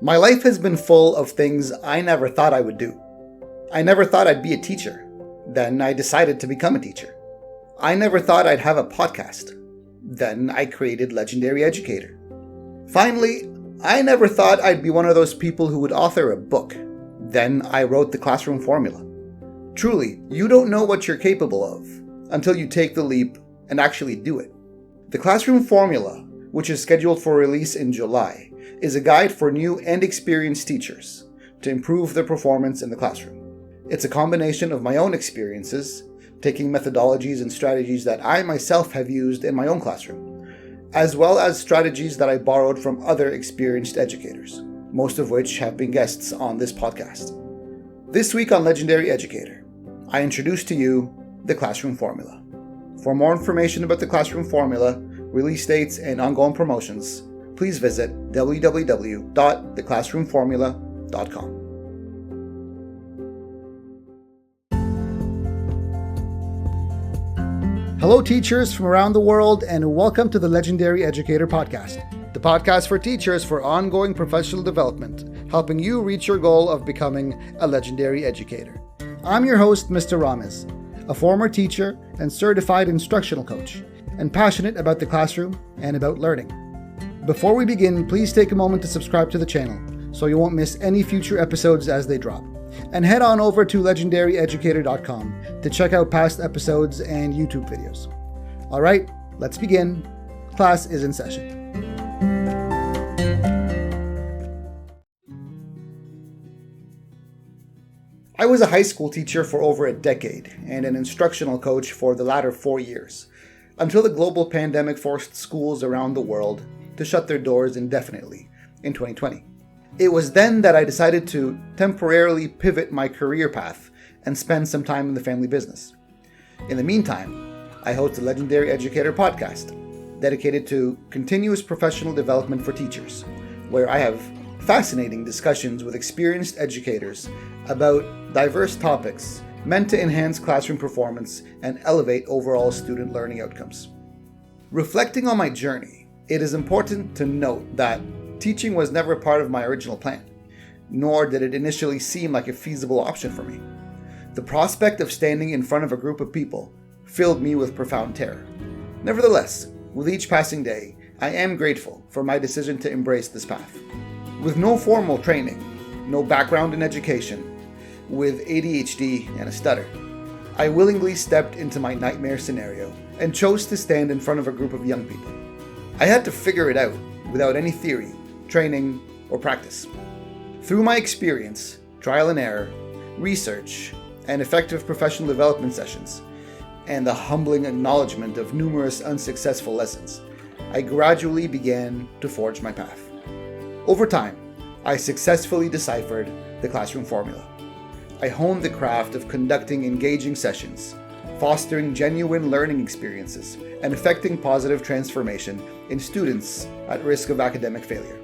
My life has been full of things I never thought I would do. I never thought I'd be a teacher. Then I decided to become a teacher. I never thought I'd have a podcast. Then I created Legendary Educator. Finally, I never thought I'd be one of those people who would author a book. Then I wrote the Classroom Formula. Truly, you don't know what you're capable of until you take the leap and actually do it. The Classroom Formula, which is scheduled for release in July, is a guide for new and experienced teachers to improve their performance in the classroom. It's a combination of my own experiences, taking methodologies and strategies that I myself have used in my own classroom, as well as strategies that I borrowed from other experienced educators, most of which have been guests on this podcast. This week on Legendary Educator, I introduce to you the Classroom Formula. For more information about the Classroom Formula, release dates, and ongoing promotions, please visit www.theclassroomformula.com. Hello, teachers from around the world, and welcome to the Legendary Educator podcast, the podcast for teachers for ongoing professional development, helping you reach your goal of becoming a legendary educator. I'm your host, Mr. Ramez, a former teacher and certified instructional coach, and passionate about the classroom and about learning. Before we begin, please take a moment to subscribe to the channel so you won't miss any future episodes as they drop. And head on over to legendaryeducator.com to check out past episodes and YouTube videos. All right, let's begin. Class is in session. I was a high school teacher for over a decade and an instructional coach for the latter 4 years, until the global pandemic forced schools around the world to shut their doors indefinitely in 2020. It was then that I decided to temporarily pivot my career path and spend some time in the family business. In the meantime, I host the Legendary Educator podcast, dedicated to continuous professional development for teachers, where I have fascinating discussions with experienced educators about diverse topics meant to enhance classroom performance and elevate overall student learning outcomes. Reflecting on my journey, it is important to note that teaching was never part of my original plan, nor did it initially seem like a feasible option for me. The prospect of standing in front of a group of people filled me with profound terror. Nevertheless, with each passing day, I am grateful for my decision to embrace this path. With no formal training, no background in education, with ADHD and a stutter, I willingly stepped into my nightmare scenario and chose to stand in front of a group of young people. I had to figure it out without any theory, training, or practice. Through my experience, trial and error, research, and effective professional development sessions, and the humbling acknowledgement of numerous unsuccessful lessons, I gradually began to forge my path. Over time, I successfully deciphered the Classroom Formula. I honed the craft of conducting engaging sessions, fostering genuine learning experiences, and effecting positive transformation in students at risk of academic failure.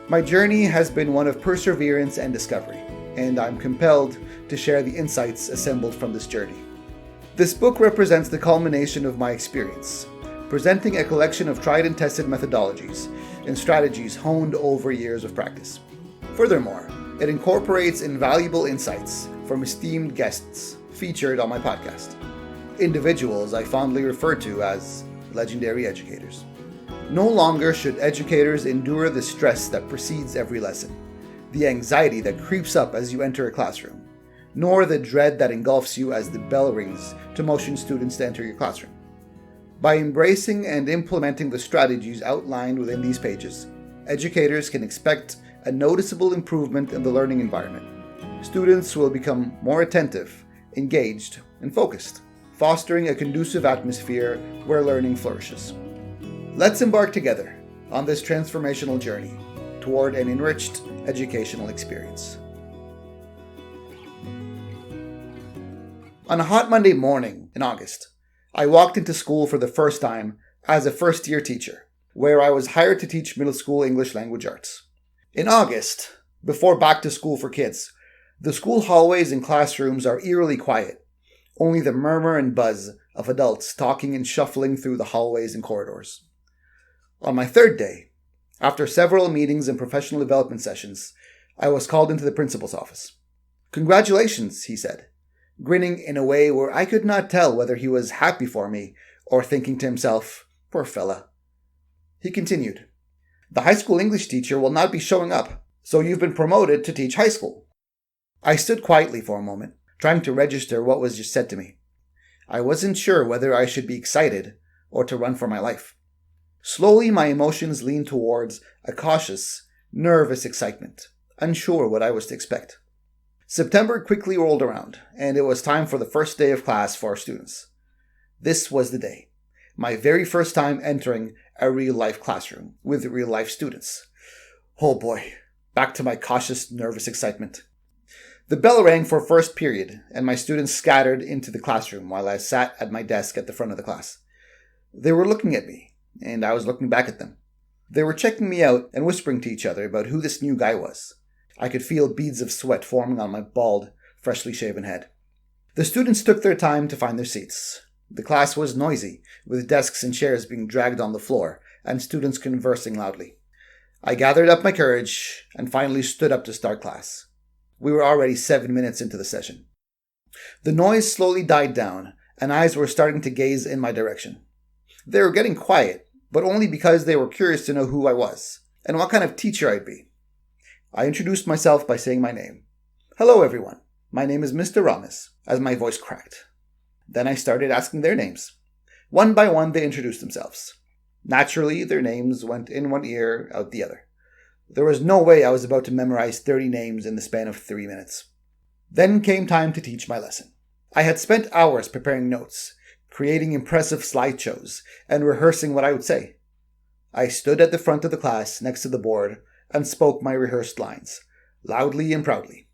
My journey has been one of perseverance and discovery, and I'm compelled to share the insights assembled from this journey. This book represents the culmination of my experience, presenting a collection of tried and tested methodologies and strategies honed over years of practice. Furthermore, it incorporates invaluable insights from esteemed guests featured on my podcast, individuals I fondly refer to as legendary educators. No longer should educators endure the stress that precedes every lesson, the anxiety that creeps up as you enter a classroom, nor the dread that engulfs you as the bell rings to motion students to enter your classroom. By embracing and implementing the strategies outlined within these pages, educators can expect a noticeable improvement in the learning environment. Students will become more attentive, engaged, and focused, fostering a conducive atmosphere where learning flourishes. Let's embark together on this transformational journey toward an enriched educational experience. On a hot Monday morning in August, I walked into school for the first time as a first-year teacher, where I was hired to teach middle school English language arts. In August, before back to school for kids, the school hallways and classrooms are eerily quiet, only the murmur and buzz of adults talking and shuffling through the hallways and corridors. On my third day, After several meetings and professional development sessions, I was called into the principal's office. "Congratulations," he said, grinning in a way where I could not tell whether he was happy for me or thinking to himself, "Poor fella." He continued, "The high school English teacher will not be showing up, so you've been promoted to teach high school." I stood quietly for a moment, trying to register what was just said to me. I wasn't sure whether I should be excited or to run for my life. Slowly, my emotions leaned towards a cautious, nervous excitement, unsure what I was to expect. September quickly rolled around, and it was time for the first day of class for our students. This was the day. My very first time entering a real-life classroom with real-life students. Oh boy, back to my cautious, nervous excitement. The bell rang for first period, and my students scattered into the classroom while I sat at my desk at the front of the class. They were looking at me, and I was looking back at them. They were checking me out and whispering to each other about who this new guy was. I could feel beads of sweat forming on my bald, freshly shaven head. The students took their time to find their seats. The class was noisy, with desks and chairs being dragged on the floor, and students conversing loudly. I gathered up my courage and finally stood up to start class. We were already 7 minutes into the session. The noise slowly died down, and eyes were starting to gaze in my direction. They were getting quiet, but only because they were curious to know who I was, and what kind of teacher I'd be. I introduced myself by saying my name. "Hello everyone, my name is Mr. Ramos," as my voice cracked. Then I started asking their names. One by one they introduced themselves. Naturally, their names went in one ear, out the other. There was no way I was about to memorize 30 names in the span of 3 minutes. Then came time to teach my lesson. I had spent hours preparing notes, creating impressive slideshows, and rehearsing what I would say. I stood at the front of the class next to the board and spoke my rehearsed lines, loudly and proudly.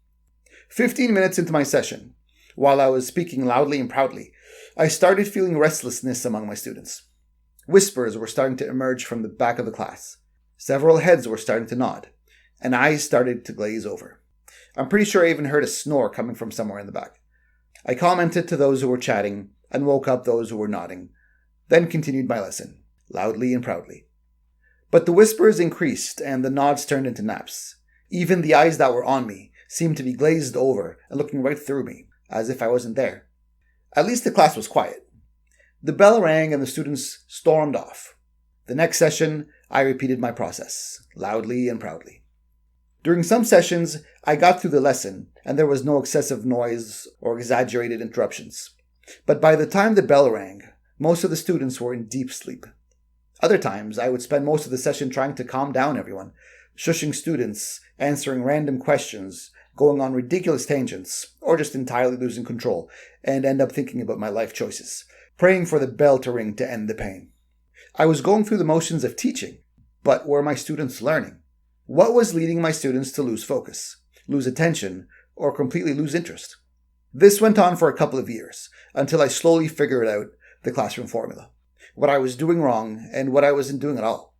15 minutes into my session, while I was speaking loudly and proudly, I started feeling restlessness among my students. Whispers were starting to emerge from the back of the class. Several heads were starting to nod, and eyes started to glaze over. I'm pretty sure I even heard a snore coming from somewhere in the back. I commented to those who were chatting and woke up those who were nodding, then continued my lesson, loudly and proudly. But the whispers increased and the nods turned into naps. Even the eyes that were on me seemed to be glazed over and looking right through me, as if I wasn't there. At least the class was quiet. The bell rang and the students stormed off. The next session, I repeated my process, loudly and proudly. During some sessions, I got through the lesson, and there was no excessive noise or exaggerated interruptions. But by the time the bell rang, most of the students were in deep sleep. Other times, I would spend most of the session trying to calm down everyone, shushing students, answering random questions, going on ridiculous tangents, or just entirely losing control, and end up thinking about my life choices, praying for the bell to ring to end the pain. I was going through the motions of teaching, but were my students learning? What was leading my students to lose focus, lose attention, or completely lose interest? This went on for a couple of years, until I slowly figured out the classroom formula, what I was doing wrong and what I wasn't doing at all.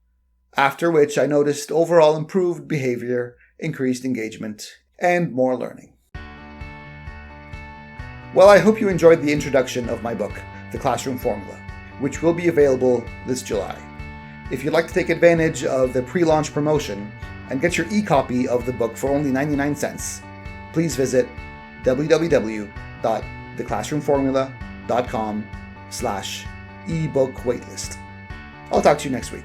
After which I noticed overall improved behavior, increased engagement, and more learning. Well, I hope you enjoyed the introduction of my book, The Classroom Formula, which will be available this July. If you'd like to take advantage of the pre-launch promotion and get your e-copy of the book for only 99 cents, please visit www.theclassroomformula.com/ebook waitlist. I'll talk to you next week.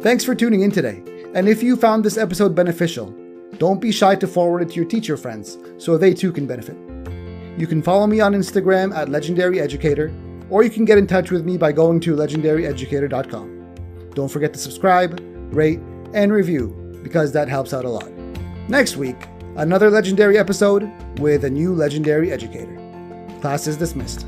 Thanks for tuning in today. And if you found this episode beneficial, don't be shy to forward it to your teacher friends so they too can benefit. You can follow me on Instagram at Legendary Educator, or you can get in touch with me by going to legendaryeducator.com. Don't forget to subscribe, rate, and review, because that helps out a lot. Next week, another legendary episode with a new legendary educator. Class is dismissed.